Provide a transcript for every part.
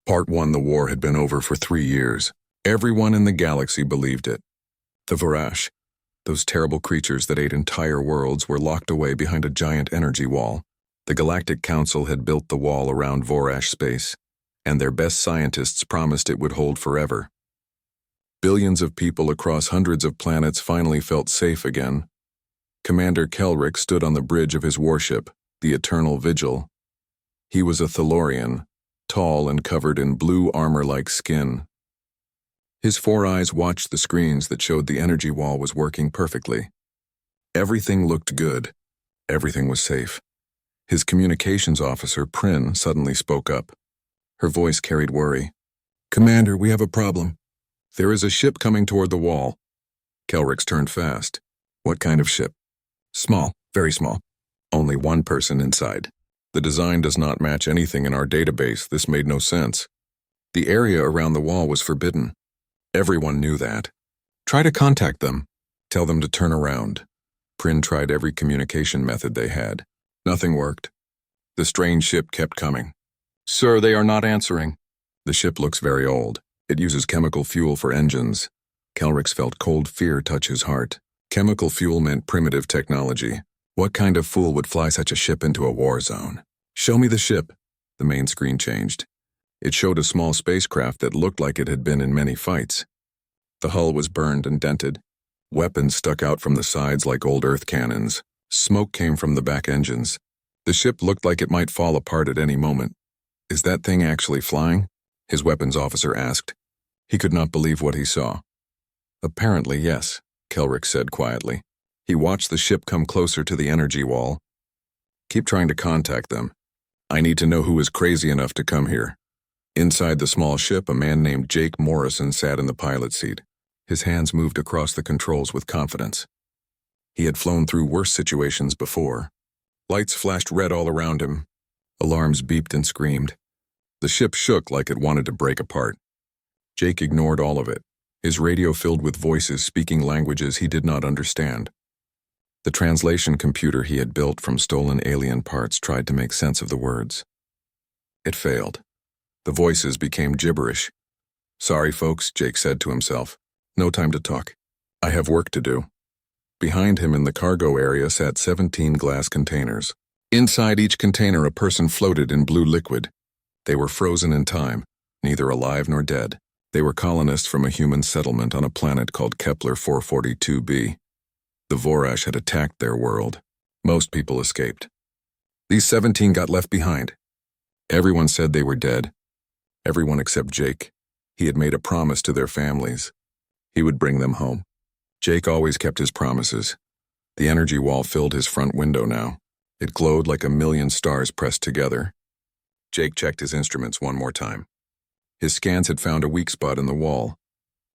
Part 1. The war had been over for 3 years. Everyone in the galaxy believed it. The Vorash, those terrible creatures that ate entire worlds, were locked away behind a giant energy wall. The Galactic Council had built the wall around Vorash space, and their best scientists promised it would hold forever. Billions of people across hundreds of planets finally felt safe again. Commander Kelrick stood on the bridge of his warship, the Eternal Vigil. He was a Thalorian, tall and covered in blue armor-like skin. His 4 eyes watched the screens that showed the energy wall was working perfectly. Everything looked good. Everything was safe. His communications officer, Prin, suddenly spoke up. Her voice carried worry. "Commander, we have a problem. There is a ship coming toward the wall." Kelrick's turned fast. "What kind of ship?" "Small, very small. Only one person inside. The design does not match anything in our database. This made no sense. The area around the wall was forbidden. Everyone knew that. Try to contact them. Tell them to turn around." Prin tried every communication method they had. Nothing worked. The strange ship kept coming. "Sir, they are not answering." "The ship looks very old. It uses chemical fuel for engines." Kelrick felt cold fear touch his heart. Chemical fuel meant primitive technology. What kind of fool would fly such a ship into a war zone? "Show me the ship." The main screen changed. It showed a small spacecraft that looked like it had been in many fights. The hull was burned and dented. Weapons stuck out from the sides like old Earth cannons. Smoke came from the back engines. The ship looked like it might fall apart at any moment. "Is that thing actually flying?" his weapons officer asked. He could not believe what he saw. "Apparently, yes," Kelrick said quietly. He watched the ship come closer to the energy wall. "Keep trying to contact them. I need to know who is crazy enough to come here." Inside the small ship, a man named Jake Morrison sat in the pilot seat. His hands moved across the controls with confidence. He had flown through worse situations before. Lights flashed red all around him. Alarms beeped and screamed. The ship shook like it wanted to break apart. Jake ignored all of it, his radio filled with voices speaking languages he did not understand. The translation computer he had built from stolen alien parts tried to make sense of the words. It failed. The voices became gibberish. "Sorry, folks," Jake said to himself. "No time to talk. I have work to do." Behind him in the cargo area sat 17 glass containers. Inside each container a person floated in blue liquid. They were frozen in time, neither alive nor dead. They were colonists from a human settlement on a planet called Kepler 442b. The Vorash had attacked their world. Most people escaped. These 17 got left behind. Everyone said they were dead. Everyone except Jake. He had made a promise to their families. He would bring them home. Jake always kept his promises. The energy wall filled his front window now. It glowed like a million stars pressed together. Jake checked his instruments one more time. His scans had found a weak spot in the wall.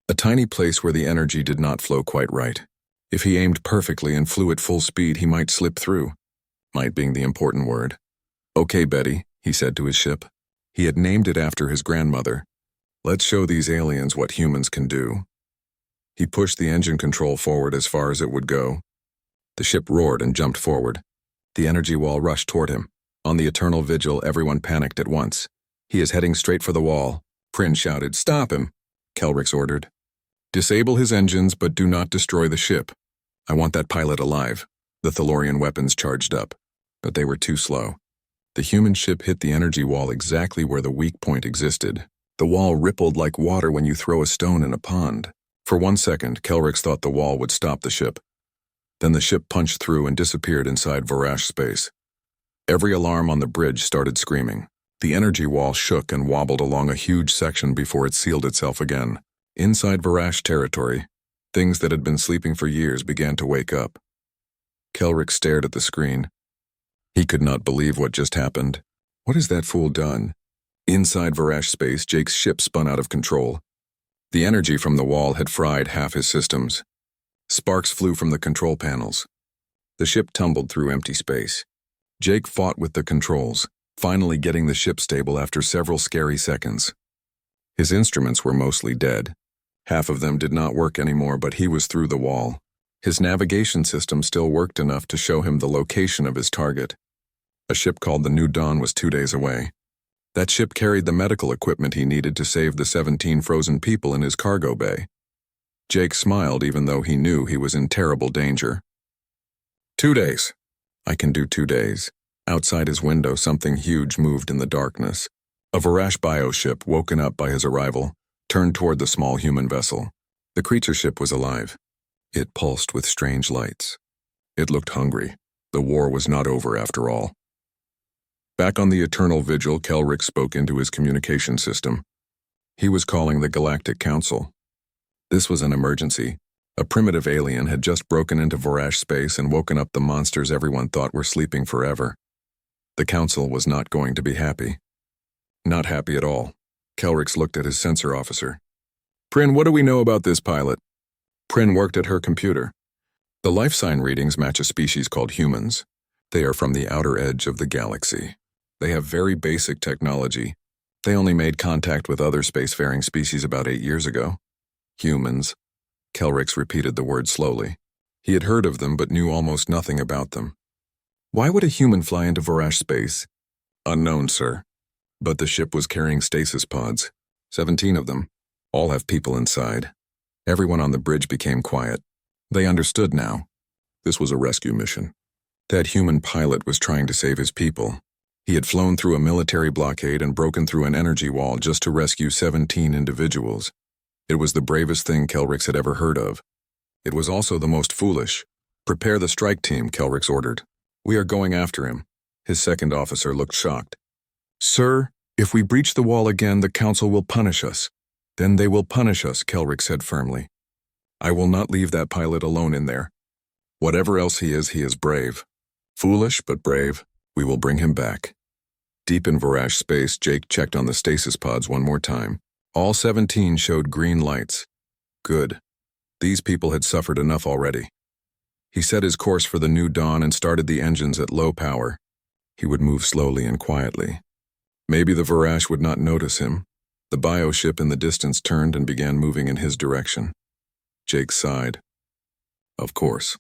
A tiny place where the energy did not flow quite right. If he aimed perfectly and flew at full speed, he might slip through. Might being the important word. "Okay, Betty," he said to his ship. He had named it after his grandmother. "Let's show these aliens what humans can do." He pushed the engine control forward as far as it would go. The ship roared and jumped forward. The energy wall rushed toward him. On the Eternal Vigil, everyone panicked at once. "He is heading straight for the wall." Prin shouted. "Stop him," Kelrick ordered. "Disable his engines, but do not destroy the ship. I want that pilot alive." The Thalorian weapons charged up, but they were too slow. The human ship hit the energy wall exactly where the weak point existed. The wall rippled like water when you throw a stone in a pond. For 1 second, Kelrick thought the wall would stop the ship. Then the ship punched through and disappeared inside Vorash space. Every alarm on the bridge started screaming. The energy wall shook and wobbled along a huge section before it sealed itself again. Inside Vorash territory, things that had been sleeping for years began to wake up. Kelrick stared at the screen. He could not believe what just happened. What has that fool done? Inside Vorash space, Jake's ship spun out of control. The energy from the wall had fried half his systems. Sparks flew from the control panels. The ship tumbled through empty space. Jake fought with the controls, finally getting the ship stable after several scary seconds. His instruments were mostly dead. Half of them did not work anymore, but he was through the wall. His navigation system still worked enough to show him the location of his target. A ship called the New Dawn was 2 days away. That ship carried the medical equipment he needed to save the 17 frozen people in his cargo bay. Jake smiled even though he knew he was in terrible danger. 2 days. I can do 2 days. Outside his window, something huge moved in the darkness. A Varash bioship, woken up by his arrival, turned toward the small human vessel. The creature ship was alive. It pulsed with strange lights. It looked hungry. The war was not over after all. Back on the Eternal Vigil, Kelrick spoke into his communication system. He was calling the Galactic Council. This was an emergency. A primitive alien had just broken into Varash space and woken up the monsters everyone thought were sleeping forever. The Council was not going to be happy. Not happy at all. Kelrix looked at his sensor officer. Prin, what do we know about this pilot? Prin worked at her computer. The life sign readings match a species called humans. They are from the outer edge of the galaxy. They have very basic technology. They only made contact with other spacefaring species about 8 years ago. Humans. Kelrix repeated the word slowly. He had heard of them but knew almost nothing about them. Why would a human fly into Varash space? Unknown, sir. But the ship was carrying stasis pods. 17 of them. All have people inside. Everyone on the bridge became quiet. They understood now. This was a rescue mission. That human pilot was trying to save his people. He had flown through a military blockade and broken through an energy wall just to rescue 17 individuals. It was the bravest thing Kelrix had ever heard of. It was also the most foolish. Prepare the strike team, Kelrix ordered. We are going after him. His second officer looked shocked. Sir, if we breach the wall again, the Council will punish us. Then they will punish us, Kelrix said firmly. I will not leave that pilot alone in there. Whatever else he is brave. Foolish, but brave. We will bring him back. Deep in Varash space, Jake checked on the stasis pods one more time. All 17 showed green lights. Good. These people had suffered enough already. He set his course for the new dawn and started the engines at low power. He would move slowly and quietly. Maybe the Varash would not notice him. The bioship in the distance turned and began moving in his direction. Jake sighed. Of course.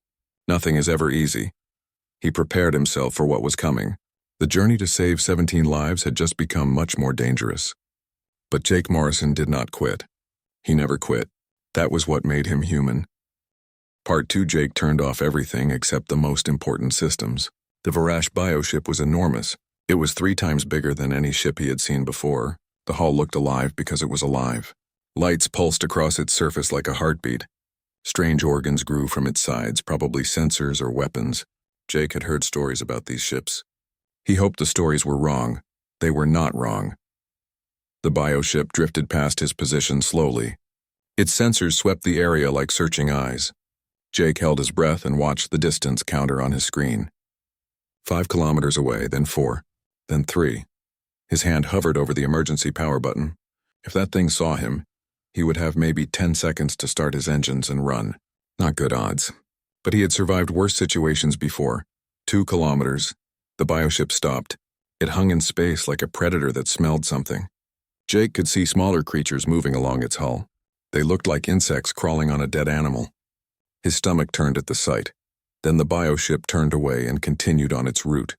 Nothing is ever easy. He prepared himself for what was coming. The journey to save 17 lives had just become much more dangerous. But Jake Morrison did not quit. He never quit. That was what made him human. Part 2, Jake turned off everything except the most important systems. The Varash bioship was enormous. It was 3 times bigger than any ship he had seen before. The hull looked alive because it was alive. Lights pulsed across its surface like a heartbeat. Strange organs grew from its sides, probably sensors or weapons. Jake had heard stories about these ships. He hoped the stories were wrong. They were not wrong. The bioship drifted past his position slowly. Its sensors swept the area like searching eyes. Jake held his breath and watched the distance counter on his screen. 5 kilometers away, then 4, then 3. His hand hovered over the emergency power button. If that thing saw him, he would have maybe 10 seconds to start his engines and run. Not good odds. But he had survived worse situations before. 2 kilometers. The bioship stopped. It hung in space like a predator that smelled something. Jake could see smaller creatures moving along its hull. They looked like insects crawling on a dead animal. His stomach turned at the sight. Then the bioship turned away and continued on its route.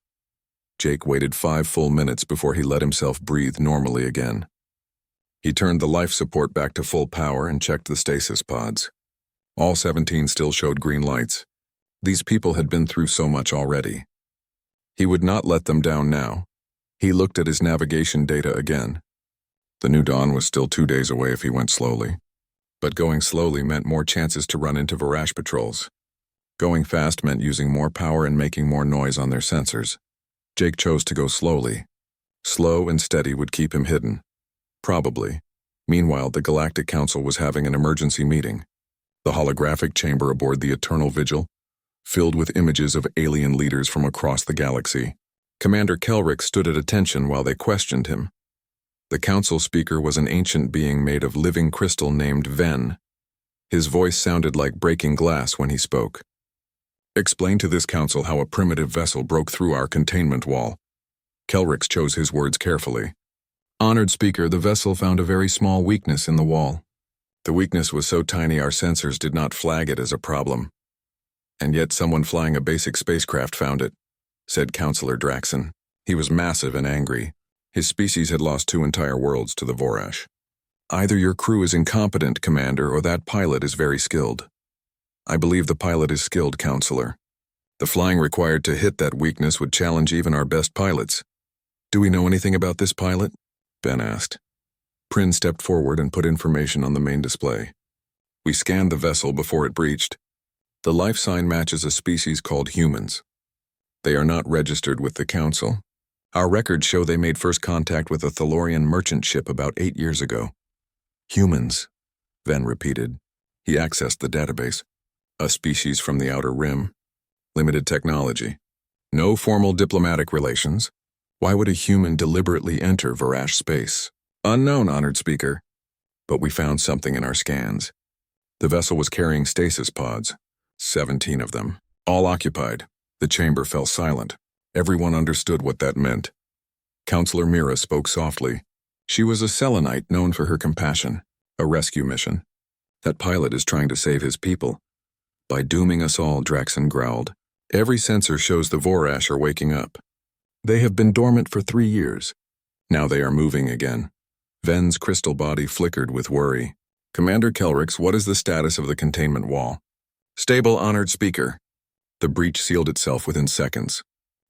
Jake waited 5 full minutes before he let himself breathe normally again. He turned the life support back to full power and checked the stasis pods. All 17 still showed green lights. These people had been through so much already. He would not let them down now. He looked at his navigation data again. The new dawn was still 2 days away if he went slowly. But going slowly meant more chances to run into Varash patrols. Going fast meant using more power and making more noise on their sensors. Jake chose to go slowly. Slow and steady would keep him hidden. Probably. Meanwhile, the Galactic Council was having an emergency meeting. The holographic chamber aboard the Eternal Vigil, filled with images of alien leaders from across the galaxy. Commander Kelrick stood at attention while they questioned him. The council speaker was an ancient being made of living crystal named Ven. His voice sounded like breaking glass when he spoke. Explain to this council how a primitive vessel broke through our containment wall. Kelrick chose his words carefully. Honored speaker, the vessel found a very small weakness in the wall. The weakness was so tiny our sensors did not flag it as a problem. And yet someone flying a basic spacecraft found it, said Counselor Draxon. He was massive and angry. His species had lost 2 entire worlds to the Vorash. Either your crew is incompetent, Commander, or that pilot is very skilled. I believe the pilot is skilled, Counselor. The flying required to hit that weakness would challenge even our best pilots. Do we know anything about this pilot? Ben asked. Prin stepped forward and put information on the main display. We scanned the vessel before it breached. The life sign matches a species called humans. They are not registered with the Council. Our records show they made first contact with a Thalorian merchant ship about 8 years ago. Humans, Ven repeated. He accessed the database. A species from the Outer Rim. Limited technology. No formal diplomatic relations. Why would a human deliberately enter Vorash space? Unknown, Honored Speaker. But we found something in our scans. The vessel was carrying stasis pods. 17 of them. All occupied. The chamber fell silent. Everyone understood what that meant. Counselor Mira spoke softly. She was a Selenite known for her compassion. A rescue mission. That pilot is trying to save his people. By dooming us all, Draxon growled. Every sensor shows the Vorash are waking up. They have been dormant for 3 years. Now they are moving again. Ven's crystal body flickered with worry. Commander Kelrix, what is the status of the containment wall? Stable, Honored Speaker. The breach sealed itself within seconds.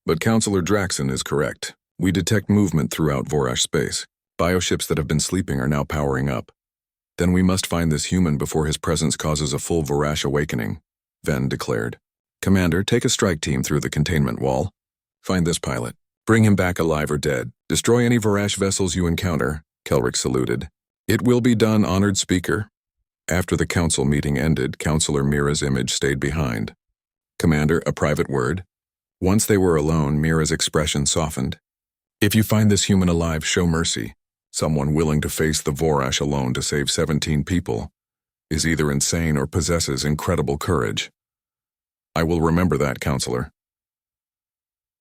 But Counselor Draxon is correct. We detect movement throughout Vorash space. Bioships that have been sleeping are now powering up. Then we must find this human before his presence causes a full Vorash awakening, Ven declared. Commander, take a strike team through the containment wall. Find this pilot. Bring him back alive or dead. Destroy any Vorash vessels you encounter, Kelrick saluted. It will be done, Honored Speaker. After the council meeting ended, Counselor Mira's image stayed behind. Commander, a private word. Once they were alone, Mira's expression softened. If you find this human alive, show mercy. Someone willing to face the Vorash alone to save 17 people is either insane or possesses incredible courage. I will remember that, Counselor.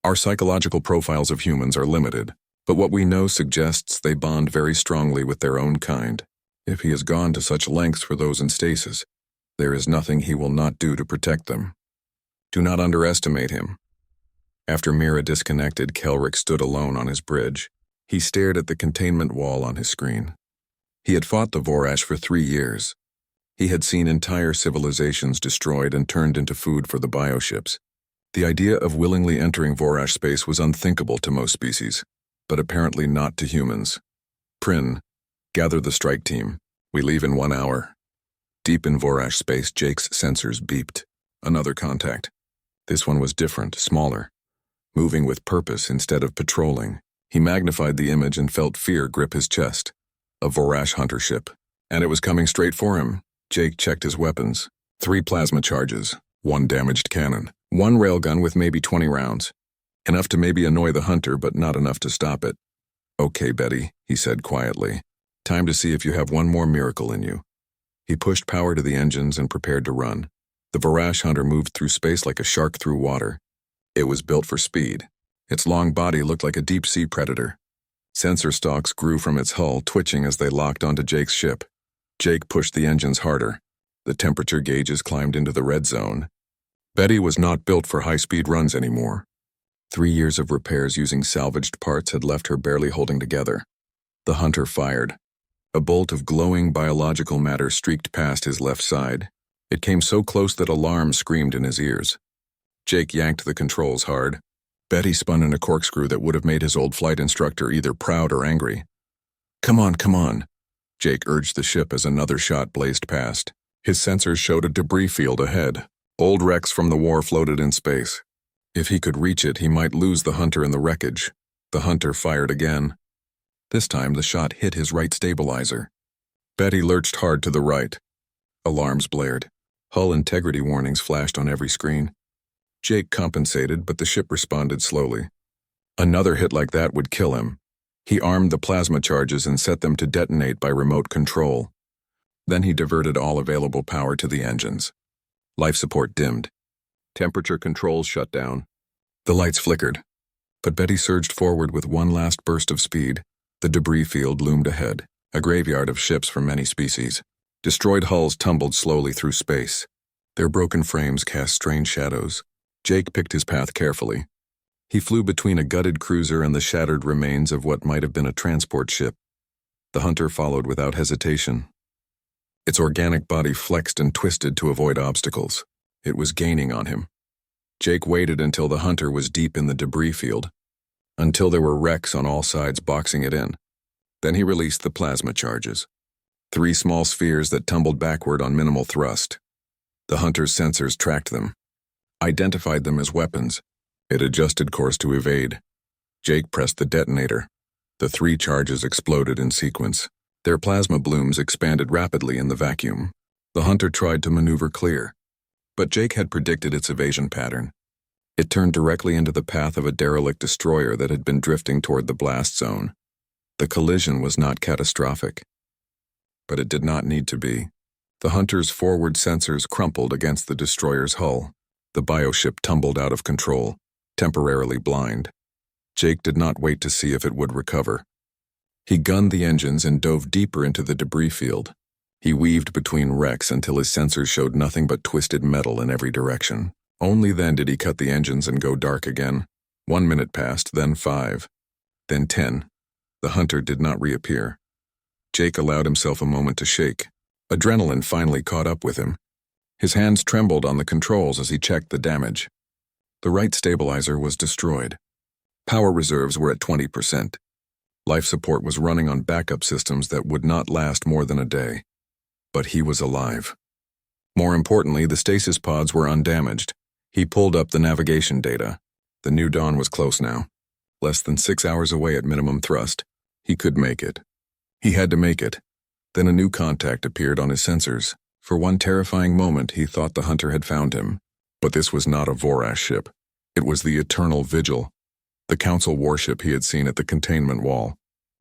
Our psychological profiles of humans are limited, but what we know suggests they bond very strongly with their own kind. If he has gone to such lengths for those in stasis, there is nothing he will not do to protect them. Do not underestimate him. After Mira disconnected, Kelrick stood alone on his bridge. He stared at the containment wall on his screen. He had fought the Vorash for 3 years. He had seen entire civilizations destroyed and turned into food for the bioships. The idea of willingly entering Vorash space was unthinkable to most species, but apparently not to humans. Prin, gather the strike team. We leave in 1 hour. Deep in Vorash space, Jake's sensors beeped. Another contact. This one was different, smaller. Moving with purpose instead of patrolling. He magnified the image and felt fear grip his chest. A Vorash hunter ship. And it was coming straight for him. Jake checked his weapons. 3 plasma charges, 1 damaged cannon, 1 railgun with maybe 20 rounds. Enough to maybe annoy the hunter, but not enough to stop it. Okay, Betty, he said quietly. Time to see if you have 1 more miracle in you. He pushed power to the engines and prepared to run. The Vorash hunter moved through space like a shark through water. It was built for speed. Its long body looked like a deep-sea predator. Sensor stalks grew from its hull, twitching as they locked onto Jake's ship. Jake pushed the engines harder. The temperature gauges climbed into the red zone. Betty was not built for high-speed runs anymore. 3 years of repairs using salvaged parts had left her barely holding together. The hunter fired. A bolt of glowing biological matter streaked past his left side. It came so close that alarm screamed in his ears. Jake yanked the controls hard. Betty spun in a corkscrew that would have made his old flight instructor either proud or angry. Come on, come on. Jake urged the ship as another shot blazed past. His sensors showed a debris field ahead. Old wrecks from the war floated in space. If he could reach it, he might lose the hunter in the wreckage. The hunter fired again. This time, the shot hit his right stabilizer. Betty lurched hard to the right. Alarms blared. Hull integrity warnings flashed on every screen. Jake compensated, but the ship responded slowly. Another hit like that would kill him. He armed the plasma charges and set them to detonate by remote control. Then he diverted all available power to the engines. Life support dimmed. Temperature controls shut down. The lights flickered. But Betty surged forward with one last burst of speed. The debris field loomed ahead, a graveyard of ships from many species. Destroyed hulls tumbled slowly through space. Their broken frames cast strange shadows. Jake picked his path carefully. He flew between a gutted cruiser and the shattered remains of what might have been a transport ship. The hunter followed without hesitation. Its organic body flexed and twisted to avoid obstacles. It was gaining on him. Jake waited until the hunter was deep in the debris field, until there were wrecks on all sides boxing it in. Then he released the plasma charges. 3 small spheres that tumbled backward on minimal thrust. The hunter's sensors tracked them, identified them as weapons. It adjusted course to evade. Jake pressed the detonator. The 3 charges exploded in sequence. Their plasma blooms expanded rapidly in the vacuum. The hunter tried to maneuver clear, but Jake had predicted its evasion pattern. It turned directly into the path of a derelict destroyer that had been drifting toward the blast zone. The collision was not catastrophic, but it did not need to be. The hunter's forward sensors crumpled against the destroyer's hull. The bioship tumbled out of control, temporarily blind. Jake did not wait to see if it would recover. He gunned the engines and dove deeper into the debris field. He weaved between wrecks until his sensors showed nothing but twisted metal in every direction. Only then did he cut the engines and go dark again. 1 minute passed, then 5, then 10. The hunter did not reappear. Jake allowed himself a moment to shake. Adrenaline finally caught up with him. His hands trembled on the controls as he checked the damage. The right stabilizer was destroyed. Power reserves were at 20%. Life support was running on backup systems that would not last more than a day. But he was alive. More importantly, the stasis pods were undamaged. He pulled up the navigation data. The new dawn was close now. Less than 6 hours away at minimum thrust. He could make it. He had to make it. Then a new contact appeared on his sensors. For one terrifying moment, he thought the hunter had found him. But this was not a Vorash ship. It was the Eternal Vigil, the Council warship he had seen at the containment wall.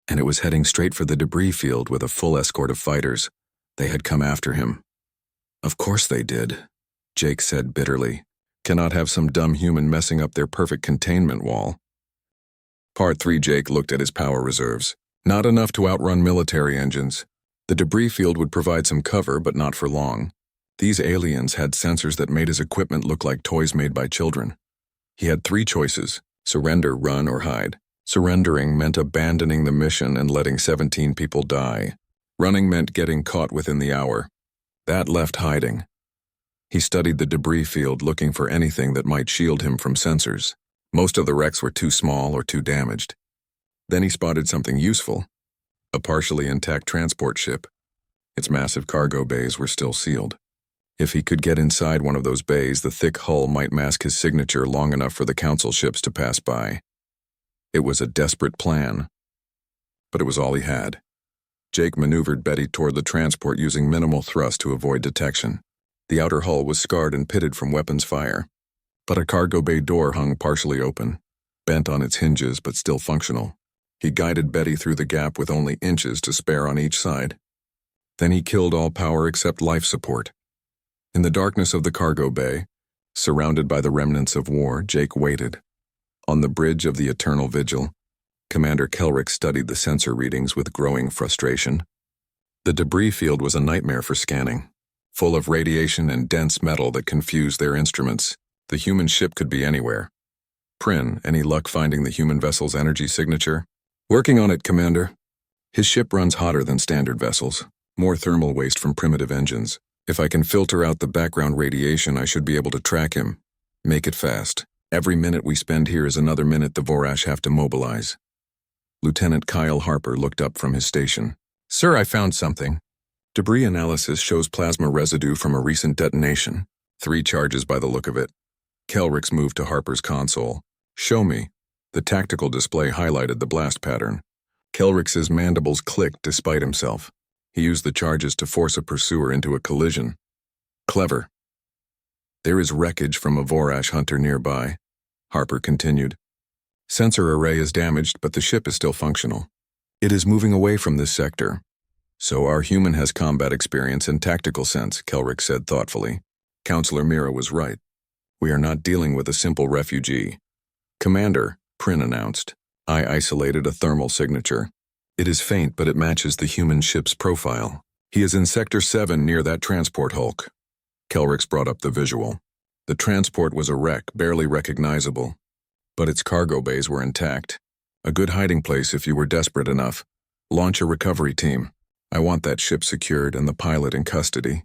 And it was heading straight for the debris field with a full escort of fighters. They had come after him. Of course they did, Jake said bitterly. Cannot have some dumb human messing up their perfect containment wall. Part 3. Jake looked at his power reserves. Not enough to outrun military engines. The debris field would provide some cover, but not for long. These aliens had sensors that made his equipment look like toys made by children. He had 3 choices: surrender, run, or hide. Surrendering meant abandoning the mission and letting 17 people die. Running meant getting caught within the hour. That left hiding. He studied the debris field, looking for anything that might shield him from sensors. Most of the wrecks were too small or too damaged. Then he spotted something useful: a partially intact transport ship. Its massive cargo bays were still sealed. If he could get inside one of those bays, the thick hull might mask his signature long enough for the Council ships to pass by. It was a desperate plan, but it was all he had. Jake maneuvered Betty toward the transport using minimal thrust to avoid detection. The outer hull was scarred and pitted from weapons fire, but a cargo bay door hung partially open, bent on its hinges but still functional. He guided Betty through the gap with only inches to spare on each side. Then he killed all power except life support. In the darkness of the cargo bay, surrounded by the remnants of war, Jake waited. On the bridge of the Eternal Vigil, Commander Kelrick studied the sensor readings with growing frustration. The debris field was a nightmare for scanning, full of radiation and dense metal that confused their instruments. The human ship could be anywhere. Prin, any luck finding the human vessel's energy signature? Working on it, Commander. His ship runs hotter than standard vessels. More thermal waste from primitive engines. If I can filter out the background radiation, I should be able to track him. Make it fast. Every minute we spend here is another minute the Vorash have to mobilize. Lieutenant Kyle Harper looked up from his station. Sir, I found something. Debris analysis shows plasma residue from a recent detonation. 3 charges by the look of it. Kelrick's moved to Harper's console. Show me. The tactical display highlighted the blast pattern. Kelrick's mandibles clicked despite himself. He used the charges to force a pursuer into a collision. Clever. There is wreckage from a Vorash hunter nearby, Harper continued. Sensor array is damaged, but the ship is still functional. It is moving away from this sector. So our human has combat experience and tactical sense, Kelrick said thoughtfully. Counselor Mira was right. We are not dealing with a simple refugee. Commander, Prin announced, I isolated a thermal signature. It is faint, but it matches the human ship's profile. He is in Sector 7 near that transport hulk. Kelrick's brought up the visual. The transport was a wreck, barely recognizable. but its cargo bays were intact. A good hiding place if you were desperate enough. Launch a recovery team. I want that ship secured and the pilot in custody.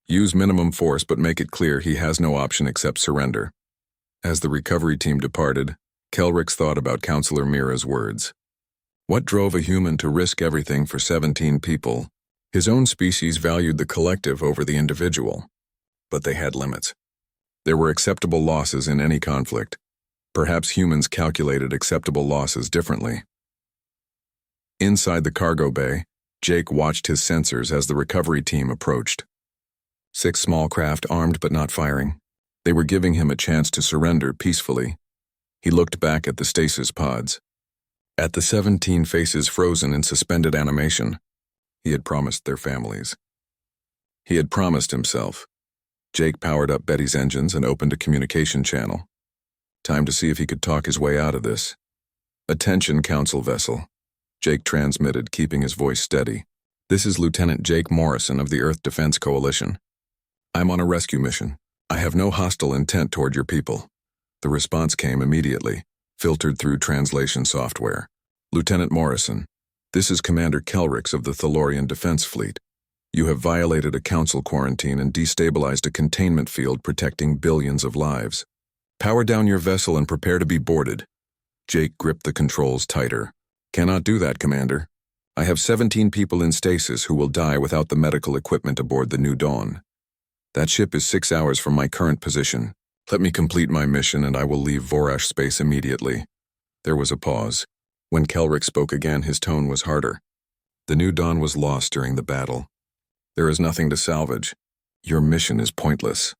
Use minimum force, but make it clear he has no option except surrender. As the recovery team departed, Kelrix thought about Counselor Mira's words. What drove a human to risk everything for 17 people? His own species valued the collective over the individual. But they had limits. There were acceptable losses in any conflict. Perhaps humans calculated acceptable losses differently. Inside the cargo bay, Jake watched his sensors as the recovery team approached. 6 small craft armed but not firing. They were giving him a chance to surrender peacefully. He looked back at the stasis pods. At the 17 faces frozen in suspended animation, he had promised their families. He had promised himself. Jake powered up Betty's engines and opened a communication channel. Time to see if he could talk his way out of this. Attention, Council vessel. Jake transmitted, keeping his voice steady. This is Lieutenant Jake Morrison of the Earth Defense Coalition. I'm on a rescue mission. I have no hostile intent toward your people. The response came immediately, filtered through translation software. Lieutenant Morrison, this is Commander Kelrix of the Thalorian Defense Fleet. You have violated a council quarantine and destabilized a containment field protecting billions of lives. Power down your vessel and prepare to be boarded. Jake gripped the controls tighter. Cannot do that, Commander. I have 17 people in stasis who will die without the medical equipment aboard the New Dawn. That ship is 6 hours from my current position. Let me complete my mission and I will leave Vorash space immediately. There was a pause. When Kelrix spoke again, his tone was harder. The New Dawn was lost during the battle. There is nothing to salvage. Your mission is pointless.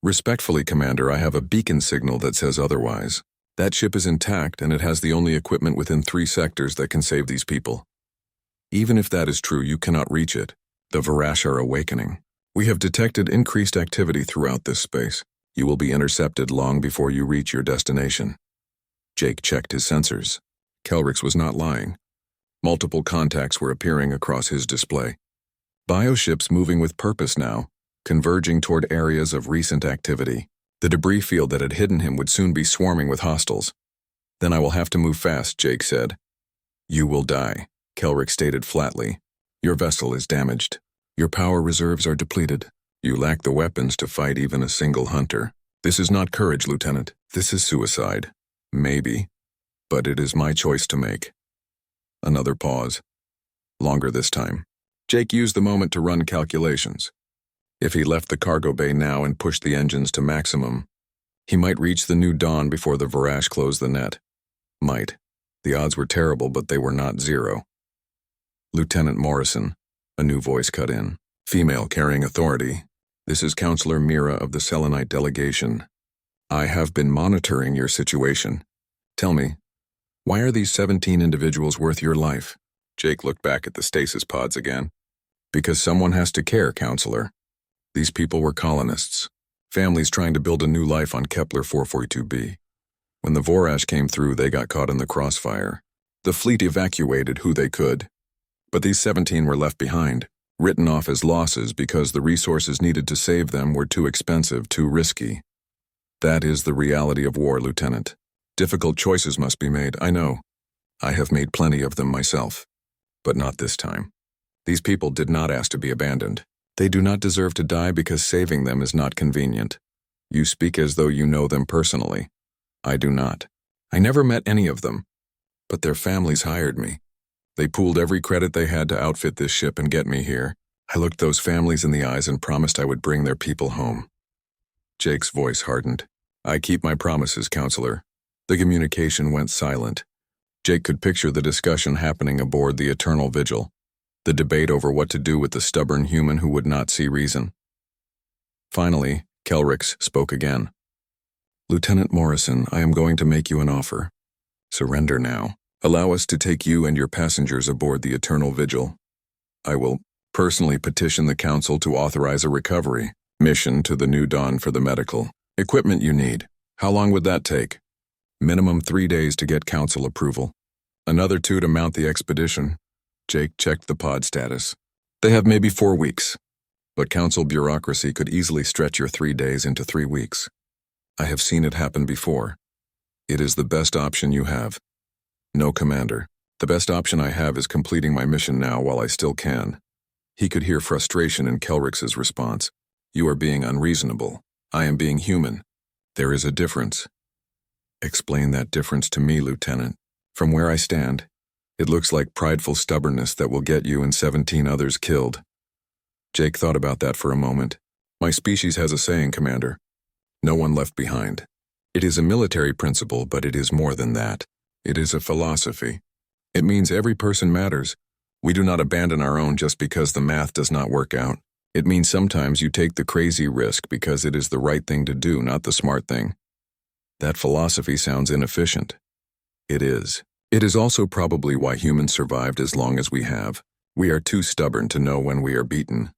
Respectfully, Commander, I have a beacon signal that says otherwise. That ship is intact and it has the only equipment within 3 sectors that can save these people. Even if that is true, you cannot reach it. The Vorash are awakening. We have detected increased activity throughout this space. You will be intercepted long before you reach your destination. Jake checked his sensors. Kelrix was not lying. Multiple contacts were appearing across his display. Bioships moving with purpose now, converging toward areas of recent activity. The debris field that had hidden him would soon be swarming with hostiles. Then I will have to move fast, Jake said. You will die, Kelrix stated flatly. Your vessel is damaged. Your power reserves are depleted. You lack the weapons to fight even a single hunter. This is not courage, Lieutenant. This is suicide. Maybe. But it is my choice to make. Another pause. Longer this time. Jake used the moment to run calculations. If he left the cargo bay now and pushed the engines to maximum, he might reach the New Dawn before the Vorash closed the net. Might. The odds were terrible, but they were not zero. Lieutenant Morrison, a new voice cut in. Female carrying authority. This is Counselor Mira of the Selenite delegation. I have been monitoring your situation. Tell me, why are these 17 individuals worth your life? Jake looked back at the stasis pods again. Because someone has to care, Counselor. These people were colonists. Families trying to build a new life on Kepler 442b. When the Vorash came through, they got caught in the crossfire. The fleet evacuated who they could. But these 17 were left behind, written off as losses because the resources needed to save them were too expensive, too risky. That is the reality of war, Lieutenant. Difficult choices must be made, I know. I have made plenty of them myself. But not this time. These people did not ask to be abandoned. They do not deserve to die because saving them is not convenient. You speak as though you know them personally. I do not. I never met any of them. But their families hired me. They pooled every credit they had to outfit this ship and get me here. I looked those families in the eyes and promised I would bring their people home. Jake's voice hardened. I keep my promises, Counselor. The communication went silent. Jake could picture the discussion happening aboard the Eternal Vigil. The debate over what to do with the stubborn human who would not see reason. Finally, Kelrix spoke again. Lieutenant Morrison, I am going to make you an offer. Surrender now. Allow us to take you and your passengers aboard the Eternal Vigil. I will personally petition the Council to authorize a recovery mission to the New Dawn for the medical equipment you need. How long would that take? Minimum 3 days to get Council approval. Another 2 to mount the expedition. Jake checked the pod status. They have maybe 4 weeks. But Council bureaucracy could easily stretch your 3 days into 3 weeks. I have seen it happen before. It is the best option you have. No, Commander. The best option I have is completing my mission now while I still can. He could hear frustration in Kelrix's response. You are being unreasonable. I am being human. There is a difference. Explain that difference to me, Lieutenant. From where I stand, it looks like prideful stubbornness that will get you and 17 others killed. Jake thought about that for a moment. My species has a saying, Commander. No one left behind. It is a military principle, but it is more than that. It is a philosophy. It means every person matters. We do not abandon our own just because the math does not work out. It means sometimes you take the crazy risk because it is the right thing to do, not the smart thing. That philosophy sounds inefficient. It is. It is also probably why humans survived as long as we have. We are too stubborn to know when we are beaten.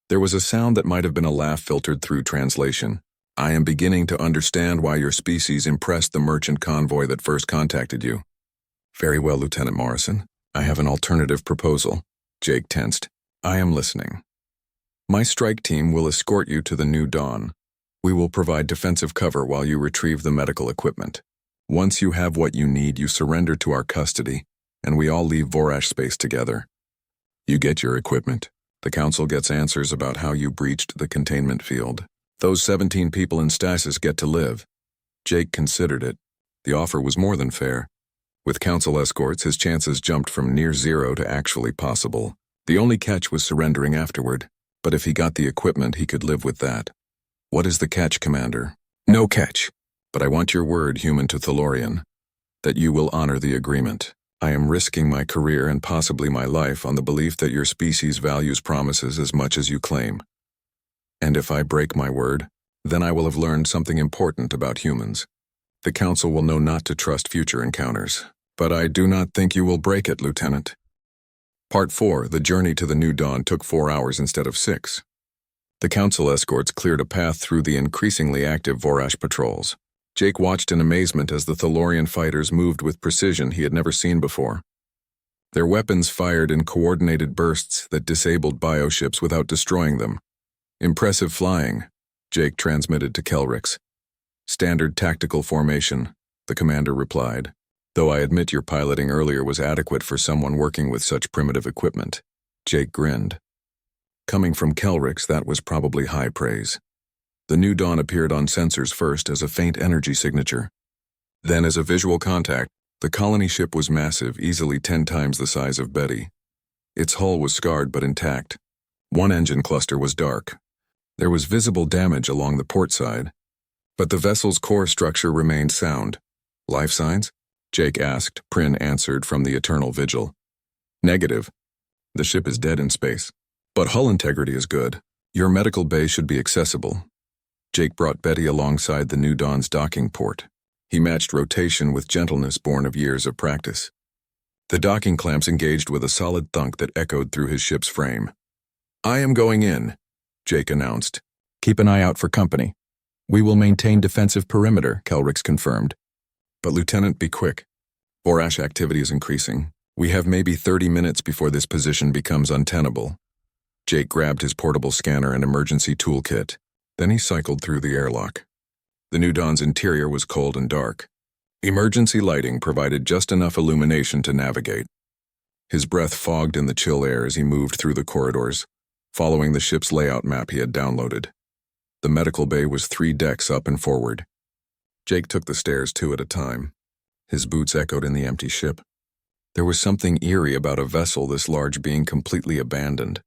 There was a sound that might have been a laugh filtered through translation. I am beginning to understand why your species impressed the merchant convoy that first contacted you. Very well, Lieutenant Morrison. I have an alternative proposal. Jake tensed. I am listening. My strike team will escort you to the New Dawn. We will provide defensive cover while you retrieve the medical equipment. Once you have what you need, you surrender to our custody, and we all leave Vorash space together. You get your equipment. The Council gets answers about how you breached the containment field. Those 17 people in stasis get to live. Jake considered it. The offer was more than fair. With Council escorts, his chances jumped from near zero to actually possible. The only catch was surrendering afterward, but if he got the equipment, he could live with that. What is the catch, Commander? No catch. But I want your word, human to Thalorian, that you will honor the agreement. I am risking my career and possibly my life on the belief that your species values promises as much as you claim. And if I break my word, then I will have learned something important about humans. The Council will know not to trust future encounters. But I do not think you will break it, Lieutenant. Part 4, the journey to the New Dawn took 4 hours instead of 6. The Council escorts cleared a path through the increasingly active Vorash patrols. Jake watched in amazement as the Thalorian fighters moved with precision he had never seen before. Their weapons fired in coordinated bursts that disabled bioships without destroying them. Impressive flying, Jake transmitted to Kelrix. Standard tactical formation, the commander replied. Though I admit your piloting earlier was adequate for someone working with such primitive equipment. Jake grinned. Coming from Kelrix, that was probably high praise. The New Dawn appeared on sensors first as a faint energy signature. Then as a visual contact, the colony ship was massive, easily 10 times the size of Betty. Its hull was scarred but intact. One engine cluster was dark. There was visible damage along the port side, but the vessel's core structure remained sound. Life signs? Jake asked. Prin answered from the eternal vigil. Negative. The ship is dead in space. But hull integrity is good. Your medical bay should be accessible. Jake brought Betty alongside the New Dawn's docking port. He matched rotation with gentleness born of years of practice. The docking clamps engaged with a solid thunk that echoed through his ship's frame. I am going in, Jake announced. Keep an eye out for company. We will maintain defensive perimeter, Kelrix confirmed. But Lieutenant, be quick. Vorash activity is increasing. We have maybe 30 minutes before this position becomes untenable. Jake grabbed his portable scanner and emergency toolkit. Then he cycled through the airlock. The New Dawn's interior was cold and dark. Emergency lighting provided just enough illumination to navigate. His breath fogged in the chill air as he moved through the corridors, following the ship's layout map he had downloaded. The medical bay was 3 decks up and forward. Jake took the stairs 2 at a time. His boots echoed in the empty ship. There was something eerie about a vessel this large being completely abandoned,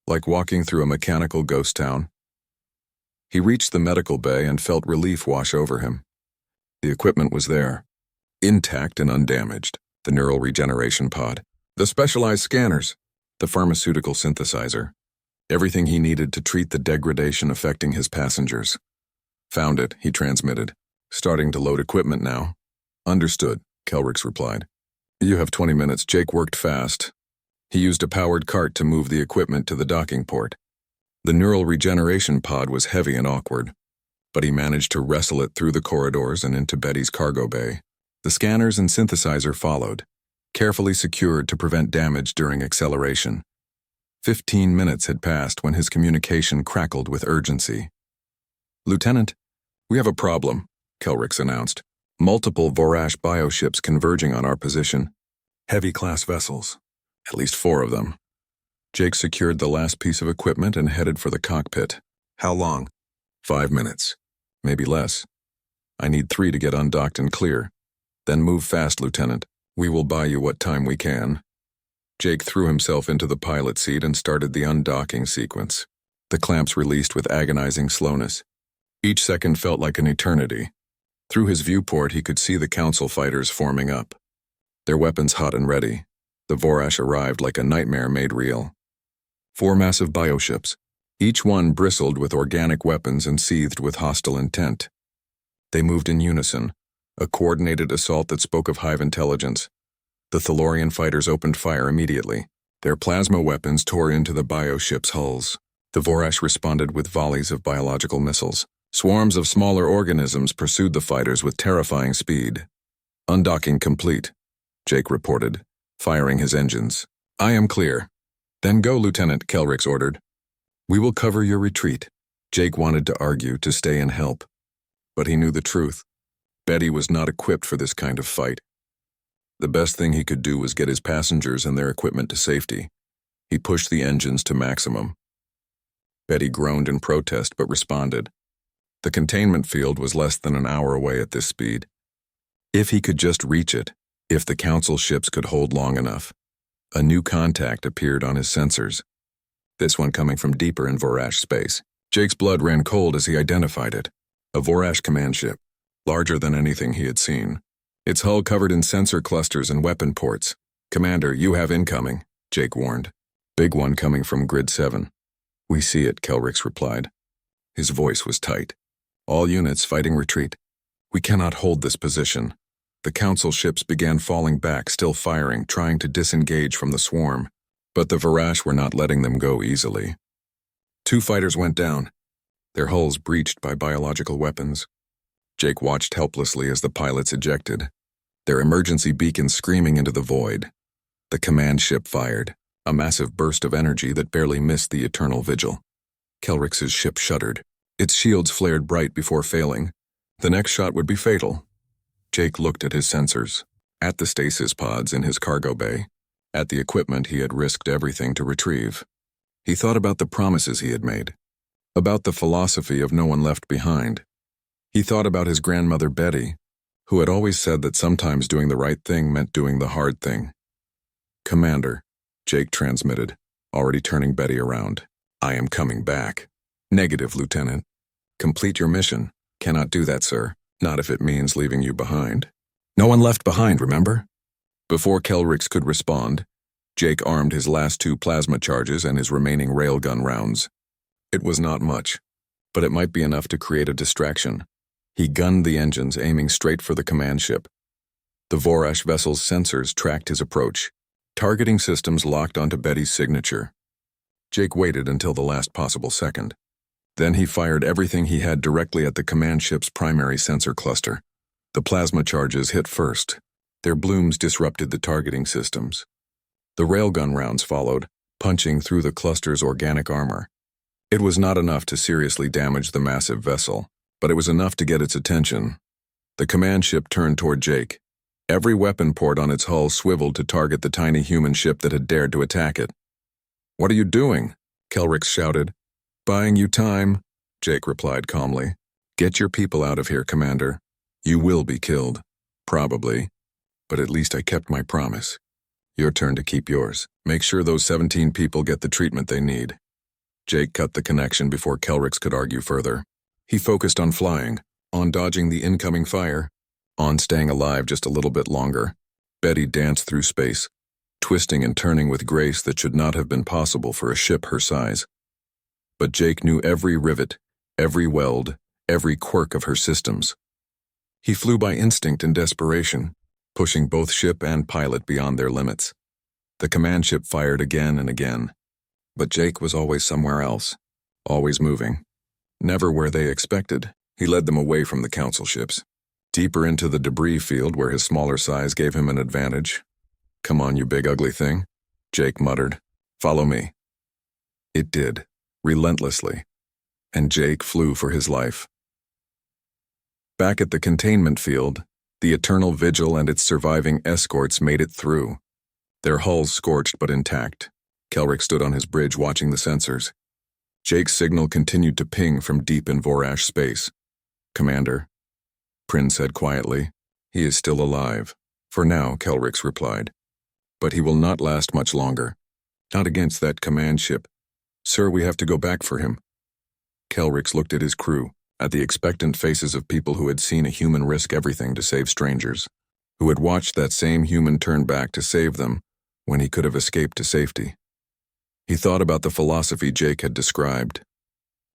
like walking through a mechanical ghost town. He reached the medical bay and felt relief wash over him. The equipment was there, intact and undamaged. The neural regeneration pod, the specialized scanners, the pharmaceutical synthesizer, everything he needed to treat the degradation affecting his passengers. Found it, he transmitted. Starting to load equipment now. Understood, Kelrix replied. You have 20 minutes. Jake worked fast. He used a powered cart to move the equipment to the docking port. The neural regeneration pod was heavy and awkward, but he managed to wrestle it through the corridors and into Betty's cargo bay. The scanners and synthesizer followed, carefully secured to prevent damage during acceleration. 15 minutes had passed when his communication crackled with urgency. Lieutenant, we have a problem, Kelrix announced. Multiple Vorash bioships converging on our position. Heavy class vessels. At least 4 of them. Jake secured the last piece of equipment and headed for the cockpit. How long? 5 minutes. Maybe less. I need 3 to get undocked and clear. Then move fast, Lieutenant. We will buy you what time we can. Jake threw himself into the pilot seat and started the undocking sequence. The clamps released with agonizing slowness. Each second felt like an eternity. Through his viewport, he could see the Council fighters forming up. Their weapons hot and ready. The Vorash arrived like a nightmare made real. 4 massive bioships. Each one bristled with organic weapons and seethed with hostile intent. They moved in unison, a coordinated assault that spoke of hive intelligence. The Thalorian fighters opened fire immediately. Their plasma weapons tore into the bioships' hulls. The Vorash responded with volleys of biological missiles. Swarms of smaller organisms pursued the fighters with terrifying speed. Undocking complete, Jake reported, firing his engines. I am clear. Then go, Lieutenant, Kelrix ordered. We will cover your retreat. Jake wanted to argue, to stay and help. But he knew the truth. Betty was not equipped for this kind of fight. The best thing he could do was get his passengers and their equipment to safety. He pushed the engines to maximum. Betty groaned in protest but responded. The containment field was less than an hour away at this speed. If he could just reach it, if the Council ships could hold long enough. A new contact appeared on his sensors. This one coming from deeper in Vorash space. Jake's blood ran cold as he identified it. A Vorash command ship, larger than anything he had seen. Its hull covered in sensor clusters and weapon ports. Commander, you have incoming, Jake warned. Big one coming from Grid 7. We see it, Kelrix replied. His voice was tight. All units fighting retreat. We cannot hold this position. The Council ships began falling back, still firing, trying to disengage from the swarm. But the Vorash were not letting them go easily. 2 fighters went down, their hulls breached by biological weapons. Jake watched helplessly as the pilots ejected, their emergency beacons screaming into the void. The command ship fired, a massive burst of energy that barely missed the eternal vigil. Kelrix's ship shuddered. Its shields flared bright before failing. The next shot would be fatal. Jake looked at his sensors, at the stasis pods in his cargo bay, at the equipment he had risked everything to retrieve. He thought about the promises he had made, about the philosophy of no one left behind. He thought about his grandmother Betty, who had always said that sometimes doing the right thing meant doing the hard thing. Commander, Jake transmitted, already turning Betty around. I am coming back. Negative, Lieutenant. Complete your mission. Cannot do that, sir. Not if it means leaving you behind. No one left behind, remember? Before Kelrix could respond, Jake armed his last 2 plasma charges and his remaining railgun rounds. It was not much, but it might be enough to create a distraction. He gunned the engines, aiming straight for the command ship. The Vorash vessel's sensors tracked his approach. Targeting systems locked onto Betty's signature. Jake waited until the last possible second. Then he fired everything he had directly at the command ship's primary sensor cluster. The plasma charges hit first. Their blooms disrupted the targeting systems. The railgun rounds followed, punching through the cluster's organic armor. It was not enough to seriously damage the massive vessel, but it was enough to get its attention. The command ship turned toward Jake. Every weapon port on its hull swiveled to target the tiny human ship that had dared to attack it. What are you doing? Kelrix shouted. Buying you time, Jake replied calmly. Get your people out of here, Commander. You will be killed. Probably. But at least I kept my promise. Your turn to keep yours. Make sure those 17 people get the treatment they need. Jake cut the connection before Kelrix could argue further. He focused on flying, on dodging the incoming fire, on staying alive just a little bit longer. Betty danced through space, twisting and turning with grace that should not have been possible for a ship her size. But Jake knew every rivet, every weld, every quirk of her systems. He flew by instinct and desperation, pushing both ship and pilot beyond their limits. The command ship fired again and again. But Jake was always somewhere else, always moving. Never where they expected. He led them away from the Council ships, deeper into the debris field where his smaller size gave him an advantage. Come on, you big ugly thing, Jake muttered. Follow me. It did. Relentlessly, and Jake flew for his life. Back at the containment field, The Eternal Vigil and its surviving escorts made it through. Their hulls scorched but intact. Kelrick stood on his bridge watching the sensors. Jake's signal continued to ping from deep in Vorash space. "Commander," Prin said quietly. "He is still alive. For now," Kelrick replied. "But he will not last much longer. Not against that command ship. Sir, we have to go back for him." Kelrick looked at his crew, at the expectant faces of people who had seen a human risk everything to save strangers, who had watched that same human turn back to save them when he could have escaped to safety. He thought about the philosophy Jake had described,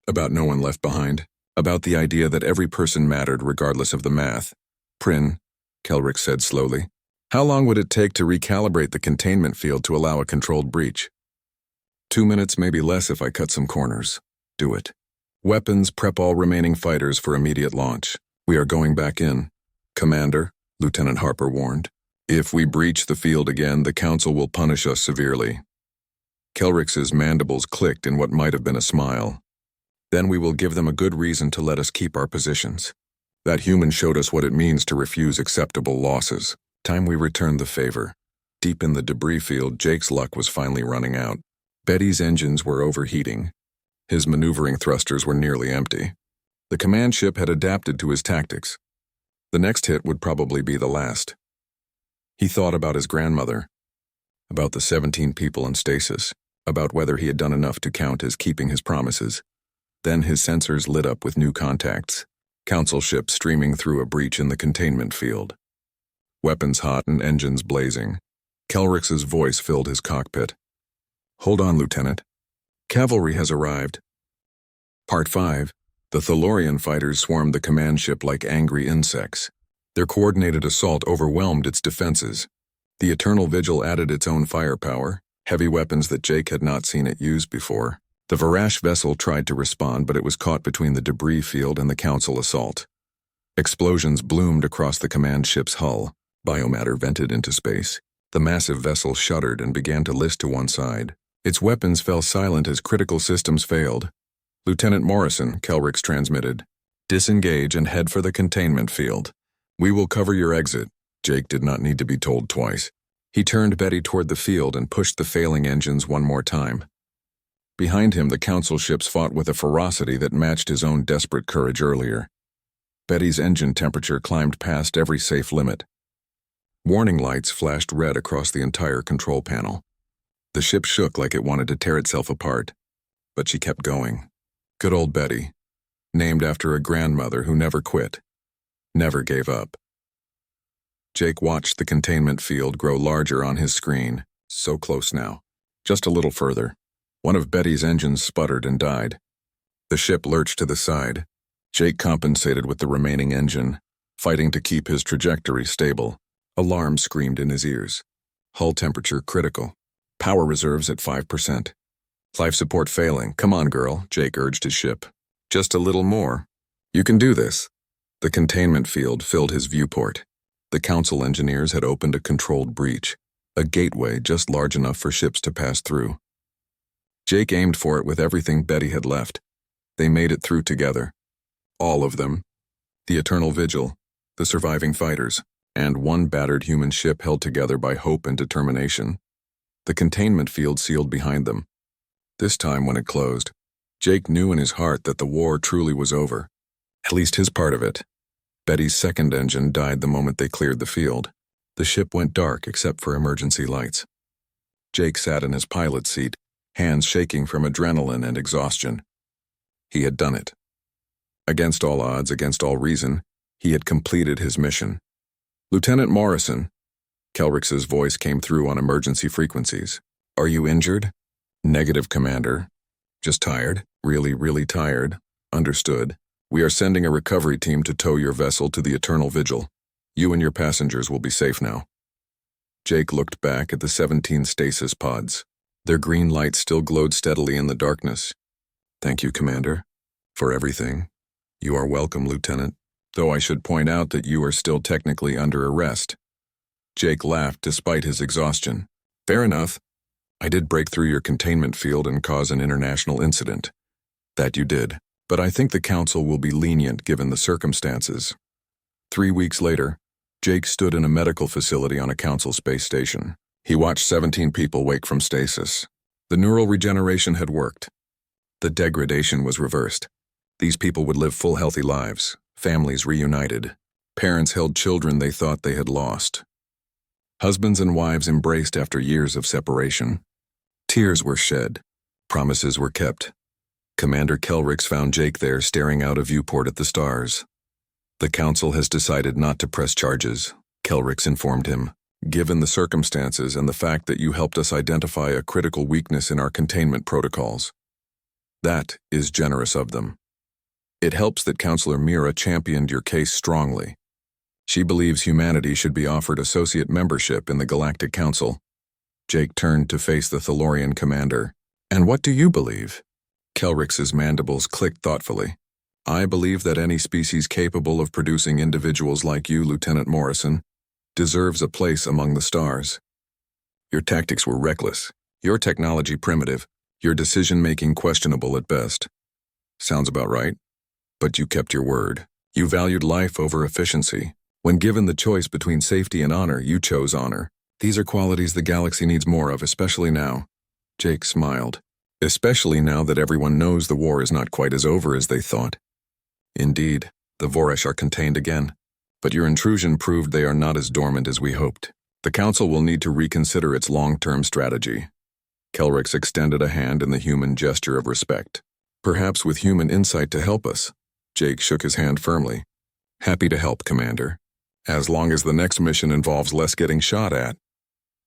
about no one left behind, about the idea that every person mattered regardless of the math. "Prin," Kelrick said slowly, "how long would it take to recalibrate the containment field to allow a controlled breach?" 2 minutes, maybe less if I cut some corners. Do it. Weapons, prep all remaining fighters for immediate launch. We are going back in. Commander, Lieutenant Harper warned. If we breach the field again, the Council will punish us severely. Kelrick's mandibles clicked in what might have been a smile. Then we will give them a good reason to let us keep our positions. That human showed us what it means to refuse acceptable losses. Time we returned the favor. Deep in the debris field, Jake's luck was finally running out. Betty's engines were overheating. His maneuvering thrusters were nearly empty. The command ship had adapted to his tactics. The next hit would probably be the last. He thought about his grandmother, about the 17 people in stasis, about whether he had done enough to count as keeping his promises. Then his sensors lit up with new contacts, Council ships streaming through a breach in the containment field. Weapons hot and engines blazing. Kelrick's voice filled his cockpit. "Hold on, Lieutenant. Cavalry has arrived." Part 5. The Thalorian fighters swarmed the command ship like angry insects. Their coordinated assault overwhelmed its defenses. The Eternal Vigil added its own firepower, heavy weapons that Jake had not seen it use before. The Vorash vessel tried to respond, but it was caught between the debris field and the Council assault. Explosions bloomed across the command ship's hull. Biomatter vented into space. The massive vessel shuddered and began to list to one side. Its weapons fell silent as critical systems failed. "Lieutenant Morrison," Kelrick transmitted. "Disengage and head for the containment field. We will cover your exit." Jake did not need to be told twice. He turned Betty toward the field and pushed the failing engines one more time. Behind him, the Council ships fought with a ferocity that matched his own desperate courage earlier. Betty's engine temperature climbed past every safe limit. Warning lights flashed red across the entire control panel. The ship shook like it wanted to tear itself apart, but she kept going. Good old Betty, named after a grandmother who never quit, never gave up. Jake watched the containment field grow larger on his screen. So close now. Just a little further. One of Betty's engines sputtered and died. The ship lurched to the side. Jake compensated with the remaining engine, fighting to keep his trajectory stable. Alarm screamed in his ears. Hull temperature critical. Power reserves at 5%. Life support failing. "Come on, girl," Jake urged his ship. "Just a little more. You can do this." The containment field filled his viewport. The Council engineers had opened a controlled breach, a gateway just large enough for ships to pass through. Jake aimed for it with everything Betty had left. They made it through together. All of them. The Eternal Vigil, the surviving fighters, and one battered human ship held together by hope and determination. The containment field sealed behind them. This time when it closed, Jake knew in his heart that the war truly was over. At least his part of it. Betty's second engine died the moment they cleared the field. The ship went dark except for emergency lights. Jake sat in his pilot's seat, hands shaking from adrenaline and exhaustion. He had done it. Against all odds, against all reason, he had completed his mission. "Lieutenant Morrison," Kelrick's voice came through on emergency frequencies. "Are you injured?" "Negative, Commander. Just tired. Really, really tired." "Understood. We are sending a recovery team to tow your vessel to the Eternal Vigil. You and your passengers will be safe now." Jake looked back at the 17 stasis pods. Their green light still glowed steadily in the darkness. "Thank you, Commander, for everything." "You are welcome, Lieutenant, though I should point out that you are still technically under arrest." Jake laughed despite his exhaustion. "Fair enough. I did break through your containment field and cause an international incident. That you did, but I think the Council will be lenient given the circumstances." 3 weeks later, Jake stood in a medical facility on a council space station. He watched 17 people wake from stasis. The neural regeneration had worked. The degradation was reversed. These people would live full, healthy lives, families reunited. Parents held children they thought they had lost. Husbands and wives embraced after years of separation. Tears were shed. Promises were kept. Commander Kelrix found Jake there staring out a viewport at the stars. The council has decided not to press charges, Kelrix informed him, given the circumstances and the fact that you helped us identify a critical weakness in our containment protocols. That is generous of them. It helps that Counselor Mira championed your case strongly. She believes humanity should be offered associate membership in the Galactic Council. Jake turned to face the Thalorian commander. And what do you believe? Kelrix's mandibles clicked thoughtfully. I believe that any species capable of producing individuals like you, Lieutenant Morrison, deserves a place among the stars. Your tactics were reckless, your technology primitive, your decision-making questionable at best. Sounds about right. But you kept your word. You valued life over efficiency. When given the choice between safety and honor, you chose honor. These are qualities the galaxy needs more of, especially now. Jake smiled. Especially now that everyone knows the war is not quite as over as they thought. Indeed, the Voresh are contained again, but your intrusion proved they are not as dormant as we hoped. The Council will need to reconsider its long-term strategy. Kelrix extended a hand in the human gesture of respect. Perhaps with human insight to help us. Jake shook his hand firmly. Happy to help, Commander. As long as the next mission involves less getting shot at.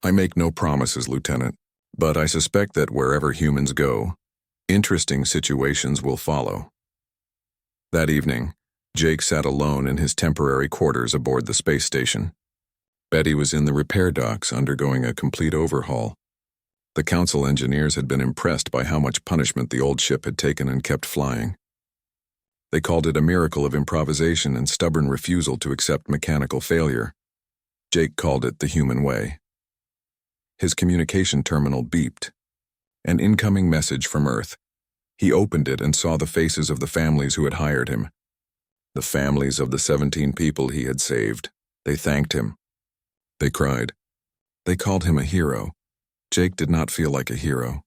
I make no promises, Lieutenant, but I suspect that wherever humans go, interesting situations will follow. That evening, Jake sat alone in his temporary quarters aboard the space station. Betty was in the repair docks undergoing a complete overhaul. The Council engineers had been impressed by how much punishment the old ship had taken and kept flying. They called it a miracle of improvisation and stubborn refusal to accept mechanical failure. Jake called it the human way. His communication terminal beeped. An incoming message from Earth. He opened it and saw the faces of the families who had hired him. The families of the 17 people he had saved. They thanked him. They cried. They called him a hero. Jake did not feel like a hero.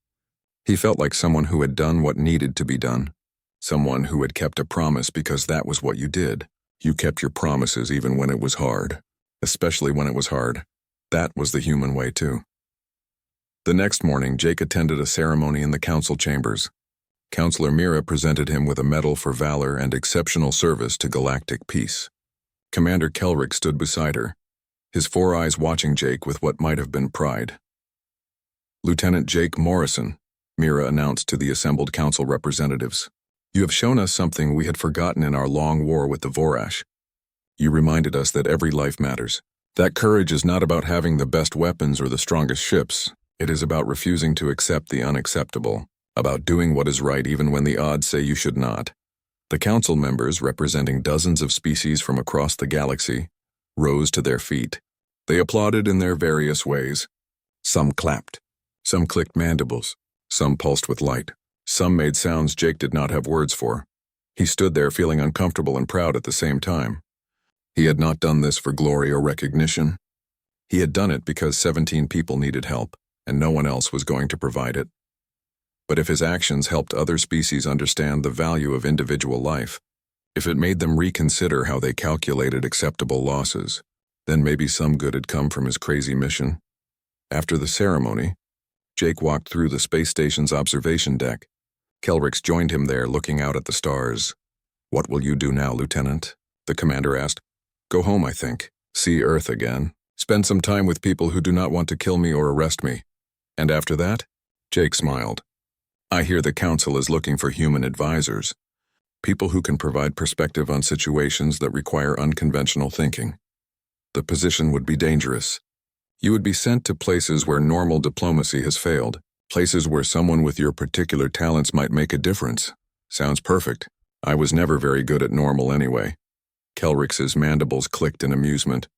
He felt like someone who had done what needed to be done. Someone who had kept a promise because that was what you did. You kept your promises even when it was hard. Especially when it was hard. That was the human way too. The next morning, Jake attended a ceremony in the council chambers. Counselor Mira presented him with a medal for valor and exceptional service to galactic peace. Commander Kelrix stood beside her, his 4 eyes watching Jake with what might have been pride. Lieutenant Jake Morrison, Mira announced to the assembled council representatives. You have shown us something we had forgotten in our long war with the Voresh. You reminded us that every life matters. That courage is not about having the best weapons or the strongest ships. It is about refusing to accept the unacceptable. About doing what is right even when the odds say you should not. The council members, representing dozens of species from across the galaxy, rose to their feet. They applauded in their various ways. Some clapped. Some clicked mandibles. Some pulsed with light. Some made sounds Jake did not have words for. He stood there feeling uncomfortable and proud at the same time. He had not done this for glory or recognition. He had done it because 17 people needed help, and no one else was going to provide it. But if his actions helped other species understand the value of individual life, if it made them reconsider how they calculated acceptable losses, then maybe some good had come from his crazy mission. After the ceremony, Jake walked through the space station's observation deck. Kelrix joined him there, looking out at the stars. What will you do now, Lieutenant? The commander asked. Go home, I think. See Earth again. Spend some time with people who do not want to kill me or arrest me. And after that? Jake smiled. I hear the council is looking for human advisors. People who can provide perspective on situations that require unconventional thinking. The position would be dangerous. You would be sent to places where normal diplomacy has failed. Places where someone with your particular talents might make a difference. Sounds perfect. I was never very good at normal anyway. Kelrix's mandibles clicked in amusement.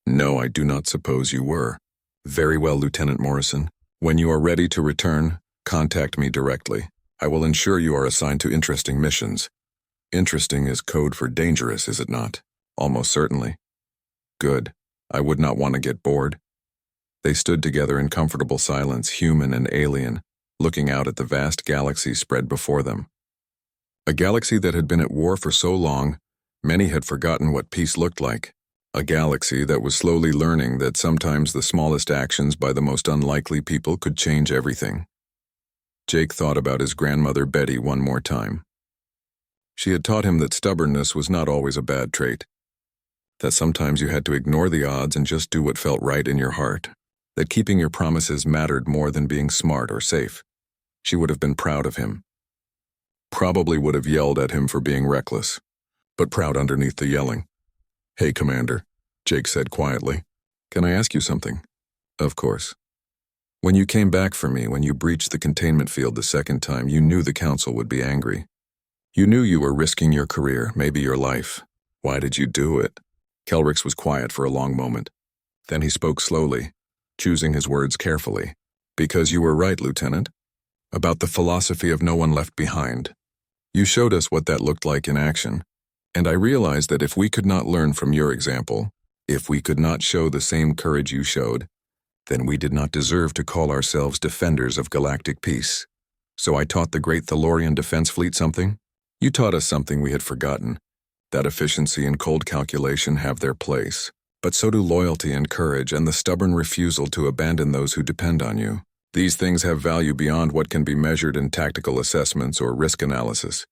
No, I do not suppose you were. Very well, Lieutenant Morrison. When you are ready to return, contact me directly. I will ensure you are assigned to interesting missions. Interesting is code for dangerous, is it not? Almost certainly. Good. I would not want to get bored. They stood together in comfortable silence, human and alien, looking out at the vast galaxy spread before them. A galaxy that had been at war for so long, many had forgotten what peace looked like. A galaxy that was slowly learning that sometimes the smallest actions by the most unlikely people could change everything. Jake thought about his grandmother Betty one more time. She had taught him that stubbornness was not always a bad trait, that sometimes you had to ignore the odds and just do what felt right in your heart, that keeping your promises mattered more than being smart or safe. She would have been proud of him. Probably would have yelled at him for being reckless, but proud underneath the yelling. "Hey, Commander," Jake said quietly. "Can I ask you something?" "Of course." "When you came back for me, when you breached the containment field the second time, you knew the Council would be angry. You knew you were risking your career, maybe your life. Why did you do it?" Kelrix was quiet for a long moment. Then he spoke slowly, choosing his words carefully. "Because you were right, Lieutenant. About the philosophy of no one left behind. You showed us what that looked like in action. And I realized that if we could not learn from your example, if we could not show the same courage you showed, then we did not deserve to call ourselves defenders of galactic peace. So I taught the great Thalorian Defense Fleet something. You taught us something we had forgotten, that efficiency and cold calculation have their place, but so do loyalty and courage and the stubborn refusal to abandon those who depend on you. These things have value beyond what can be measured in tactical assessments or risk analysis."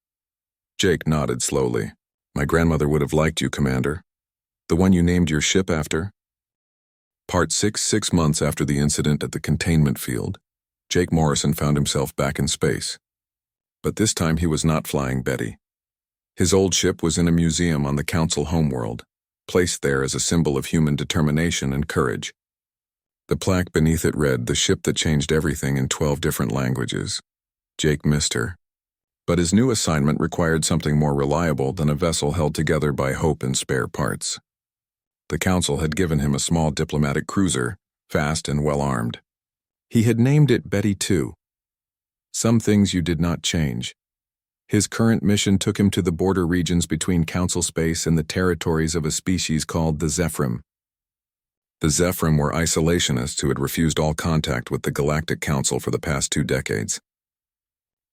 Jake nodded slowly. "My grandmother would have liked you, Commander. The one you named your ship after?" Part 6 months after the incident at the containment field, Jake Morrison found himself back in space. But this time he was not flying Betty. His old ship was in a museum on the Council homeworld, placed there as a symbol of human determination and courage. The plaque beneath it read, "The ship that changed everything," in 12 different languages. Jake missed her. But his new assignment required something more reliable than a vessel held together by hope and spare parts. The Council had given him a small diplomatic cruiser, fast and well-armed. He had named it Betty 2. Some things you did not change. His current mission took him to the border regions between Council space and the territories of a species called the Zephyrim. The Zephyrim were isolationists who had refused all contact with the Galactic Council for the past 2 decades.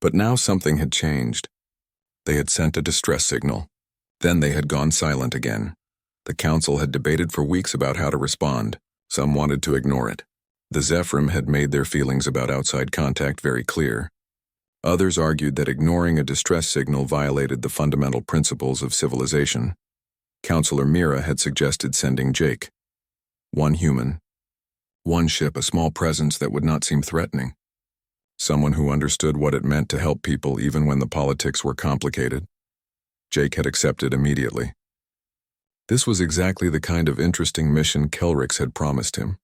But now something had changed. They had sent a distress signal. Then they had gone silent again. The Council had debated for weeks about how to respond. Some wanted to ignore it. The Zephyrim had made their feelings about outside contact very clear. Others argued that ignoring a distress signal violated the fundamental principles of civilization. Counselor Mira had suggested sending Jake. One human. One ship, a small presence that would not seem threatening. Someone who understood what it meant to help people even when the politics were complicated. Jake had accepted immediately. This was exactly the kind of interesting mission Kelrix had promised him.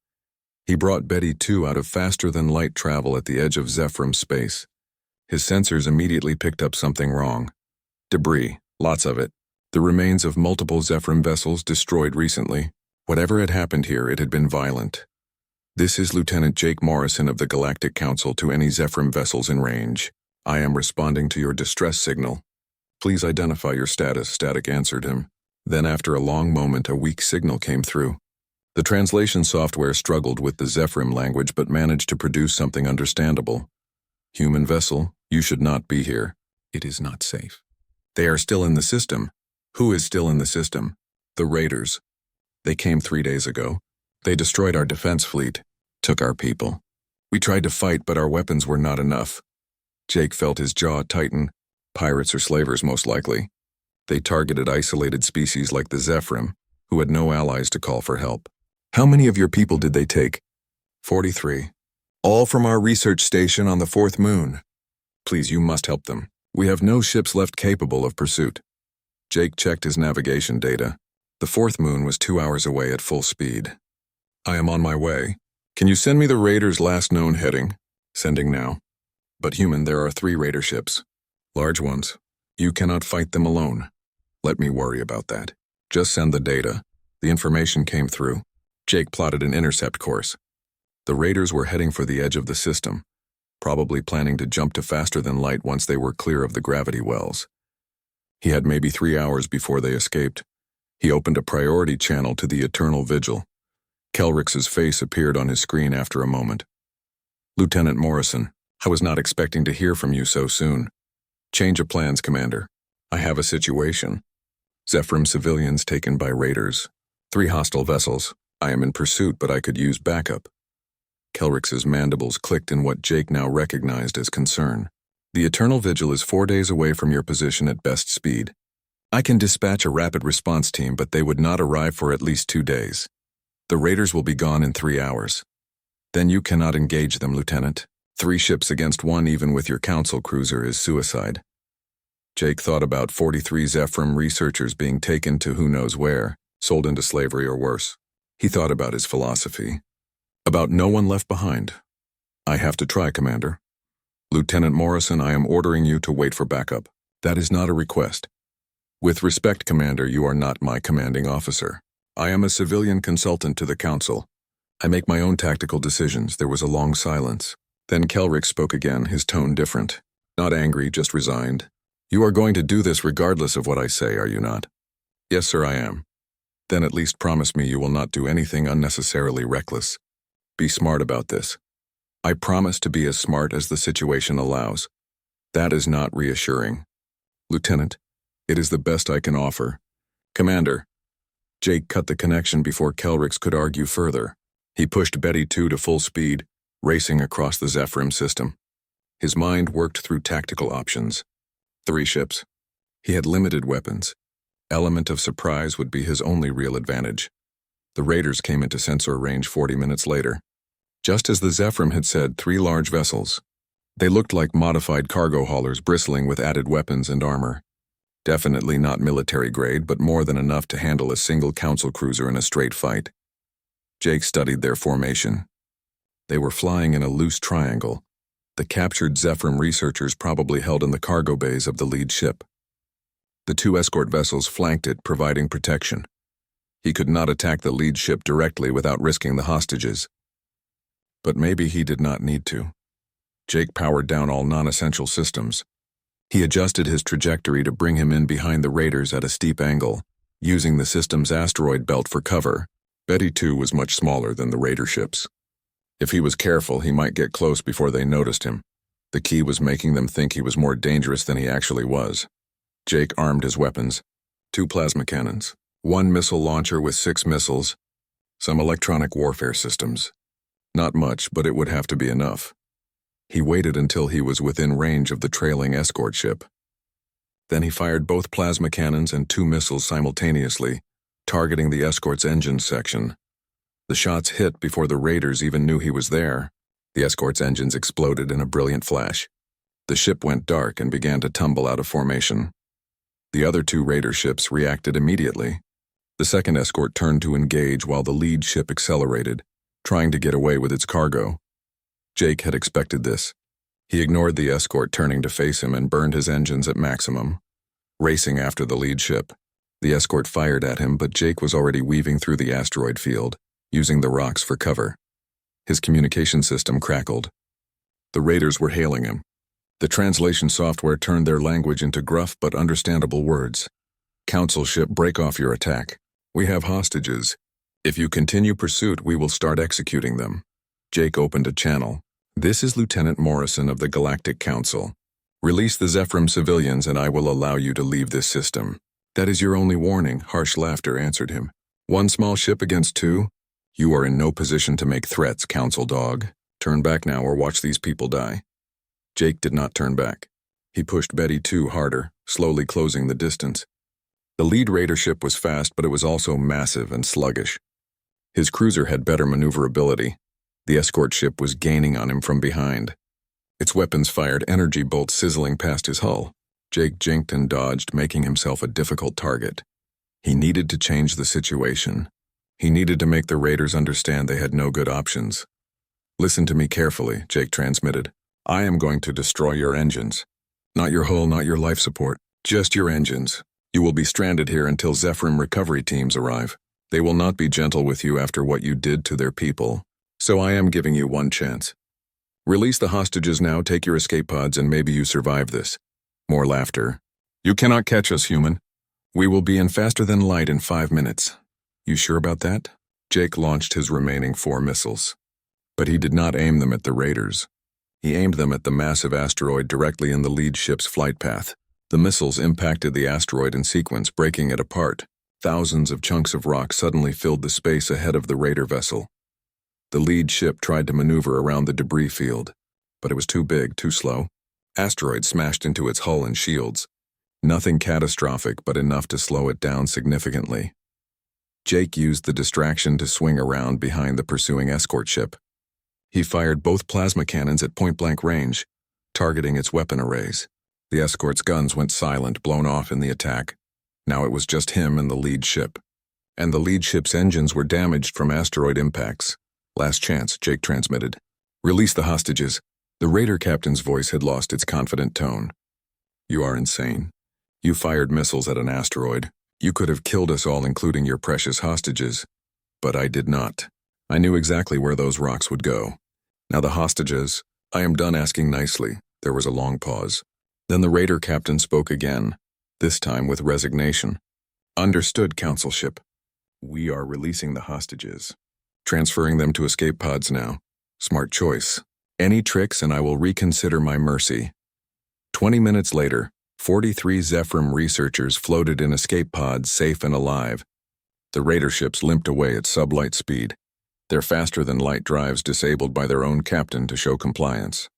He brought Betty 2 out of faster-than-light travel at the edge of Zephyrim space. His sensors immediately picked up something wrong. Debris, lots of it. The remains of multiple Zephyrim vessels destroyed recently. Whatever had happened here, it had been violent. "This is Lieutenant Jake Morrison of the Galactic Council to any Zephyrim vessels in range. I am responding to your distress signal. Please identify your status," Static answered him. Then after a long moment, a weak signal came through. The translation software struggled with the Zephyrim language but managed to produce something understandable. "Human vessel, you should not be here. It is not safe." "They are still in the system." "Who is still in the system?" "The Raiders. They came 3 days ago. They destroyed our defense fleet, took our people. We tried to fight, but our weapons were not enough." Jake felt his jaw tighten. Pirates or slavers, most likely. They targeted isolated species like the Zephyrim, who had no allies to call for help. "How many of your people did they take?" 43. "All from our research station on the 4th moon. Please, you must help them. We have no ships left capable of pursuit." Jake checked his navigation data. The 4th moon was 2 hours away at full speed. "I am on my way. Can you send me the Raiders' last known heading?" "Sending now." "But human, there are 3 Raider ships. Large ones. You cannot fight them alone." "Let me worry about that. Just send the data." The information came through. Jake plotted an intercept course. The Raiders were heading for the edge of the system, probably planning to jump to faster than light once they were clear of the gravity wells. He had maybe 3 hours before they escaped. He opened a priority channel to the Eternal Vigil. Kelrix's face appeared on his screen after a moment. Lieutenant Morrison, I was not expecting to hear from you so soon. Change of plans, Commander. I have a situation. Zephyrim civilians taken by raiders. 3 hostile vessels. I am in pursuit, but I could use backup. Kelrix's mandibles clicked in what Jake now recognized as concern. The Eternal Vigil is 4 days away from your position at best speed. I can dispatch a rapid response team, but they would not arrive for at least 2 days. The raiders will be gone in 3 hours. Then you cannot engage them, Lieutenant. 3 ships against 1, even with your council cruiser, is suicide. Jake thought about 43 Zephyrim researchers being taken to who knows where, sold into slavery or worse. He thought about his philosophy. About no one left behind. I have to try, Commander. Lieutenant Morrison, I am ordering you to wait for backup. That is not a request. With respect, Commander, you are not my commanding officer. I am a civilian consultant to the Council. I make my own tactical decisions. There was a long silence. Then Kelrix spoke again, his tone different. Not angry, just resigned. You are going to do this regardless of what I say, are you not? Yes, sir, I am. Then at least promise me you will not do anything unnecessarily reckless. Be smart about this. I promise to be as smart as the situation allows. That is not reassuring. Lieutenant, it is the best I can offer. Commander. Jake cut the connection before Kelrix could argue further. He pushed Betty 2 to full speed, racing across the Zephyrim system. His mind worked through tactical options. 3 ships. He had limited weapons. Element of surprise would be his only real advantage. The raiders came into sensor range 40 minutes later. Just as the Zephyrim had said, 3 large vessels. They looked like modified cargo haulers bristling with added weapons and armor. Definitely not military grade, but more than enough to handle a single council cruiser in a straight fight. Jake studied their formation. They were flying in a loose triangle. The captured Zephyrim researchers probably held in the cargo bays of the lead ship. The 2 escort vessels flanked it, providing protection. He could not attack the lead ship directly without risking the hostages. But maybe he did not need to. Jake powered down all non-essential systems. He adjusted his trajectory to bring him in behind the raiders at a steep angle, using the system's asteroid belt for cover. Betty 2 was much smaller than the raider ships. If he was careful, he might get close before they noticed him. The key was making them think he was more dangerous than he actually was. Jake armed his weapons. 2 plasma cannons, 1 missile launcher with 6 missiles, some electronic warfare systems. Not much, but it would have to be enough. He waited until he was within range of the trailing escort ship. Then he fired both plasma cannons and 2 missiles simultaneously, targeting the escort's engine section. The shots hit before the raiders even knew he was there. The escort's engines exploded in a brilliant flash. The ship went dark and began to tumble out of formation. The other 2 raider ships reacted immediately. The second escort turned to engage while the lead ship accelerated, trying to get away with its cargo. Jake had expected this. He ignored the escort turning to face him and burned his engines at maximum. Racing after the lead ship, the escort fired at him, but Jake was already weaving through the asteroid field, using the rocks for cover. His communication system crackled. The raiders were hailing him. The translation software turned their language into gruff but understandable words. Council ship, break off your attack. We have hostages. If you continue pursuit, we will start executing them. Jake opened a channel. This is Lieutenant Morrison of the Galactic Council. Release the Zephyrim civilians and I will allow you to leave this system. That is your only warning, harsh laughter answered him. 1 small ship against 2? You are in no position to make threats, Council dog. Turn back now or watch these people die. Jake did not turn back. He pushed Betty 2 harder, slowly closing the distance. The lead raider ship was fast, but it was also massive and sluggish. His cruiser had better maneuverability. The escort ship was gaining on him from behind. Its weapons fired energy bolts sizzling past his hull. Jake jinked and dodged, making himself a difficult target. He needed to change the situation. He needed to make the raiders understand they had no good options. Listen to me carefully, Jake transmitted. I am going to destroy your engines. Not your hull, not your life support, just your engines. You will be stranded here until Zephyrim recovery teams arrive. They will not be gentle with you after what you did to their people. So I am giving you 1 chance. Release the hostages now, take your escape pods, and maybe you survive this. More laughter. You cannot catch us, human. We will be in faster than light in 5 minutes. You sure about that? Jake launched his remaining 4 missiles. But he did not aim them at the raiders. He aimed them at the massive asteroid directly in the lead ship's flight path. The missiles impacted the asteroid in sequence, breaking it apart. Thousands of chunks of rock suddenly filled the space ahead of the raider vessel. The lead ship tried to maneuver around the debris field, but it was too big, too slow. Asteroids smashed into its hull and shields. Nothing catastrophic, but enough to slow it down significantly. Jake used the distraction to swing around behind the pursuing escort ship. He fired both plasma cannons at point-blank range, targeting its weapon arrays. The escort's guns went silent, blown off in the attack. Now it was just him and the lead ship. And the lead ship's engines were damaged from asteroid impacts. Last chance, Jake transmitted. Release the hostages. The raider captain's voice had lost its confident tone. You are insane. You fired missiles at an asteroid. You could have killed us all, including your precious hostages. But I did not. I knew exactly where those rocks would go. Now the hostages. I am done asking nicely. There was a long pause. Then the raider captain spoke again, this time with resignation. Understood, council ship. We are releasing the hostages. Transferring them to escape pods now. Smart choice. Any tricks and I will reconsider my mercy. 20 minutes later, 43 Zephyrim researchers floated in escape pods, safe and alive. The raider ships limped away at sublight speed, their faster-than-light drives disabled by their own captain to show compliance.